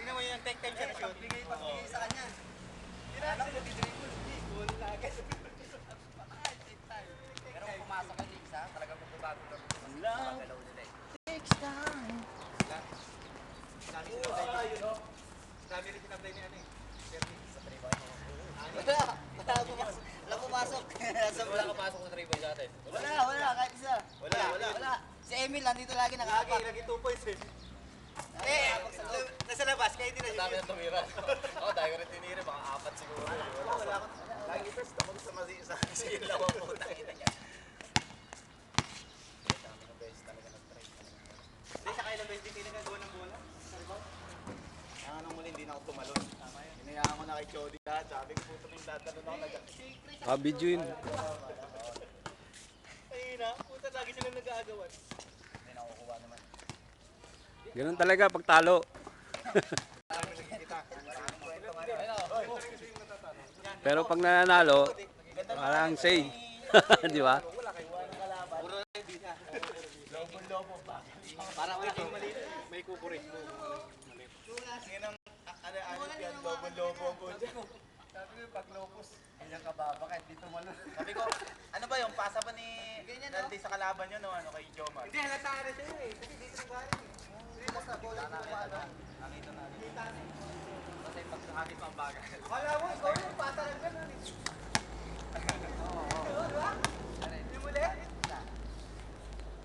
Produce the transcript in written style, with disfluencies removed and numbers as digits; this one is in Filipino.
Tingnan mo yung take time siya na shoot. Pagbigay sa kanya. Alam mo, di-dribble. Goal na agad. Pero kung pumasok yung isa, talagang magbabago lang. Love Magalaw nila eh. takes time. Dami rin sinablay ni ano eh. Sa 3 boy. Wala pumasok. Wala kapasok sa 3 boy sa atin. Wala, kahit isa. Wala. Si Emil, nandito lagi Lagi, nakakapak. lagi 2 points eh. Nasa labas, kaya hindi na Ang dami ng tumira. Ako, dahil ko rin tinira, baka 4 siguro. Wala ko. Lagi first, ako sa masisa. Kasi yung lawang putang ina niya. Dami ng beses talaga nag-try. Hindi, sa kailang beses din nagagawa ng bola. Sa rebound. Nung muli, hindi na ako tumalon. Hinayaan ko na kay Chody lahat. Sabi ko, puto yung tatalon ako nag- Video yun. Ayun na, puta lagi sila nag-aagawan. Hindi na kukuha naman. Ganun talaga pag talo. Pero pag nananalo, parang say. Di ba? Puro na hindi na. Lobo ba? Para maging maliit, may kukurin. Ngayon ang ano yan, lobo-lobo po dyan. Sabi ko, pag lopos, ganyan ka ba? Bakit dito mo Sabi ko, ano ba yung pasa pa ni Naldi sa kalaban nyo, no? Ano kay Jomar? Hindi, halata na siya eh. Kasi dito nang galing eh. Nakita na. Kasi pag nakakit pa ang bagay. Akala mo, ikaw yung pasa lang ganun eh. Hindi mo ulit?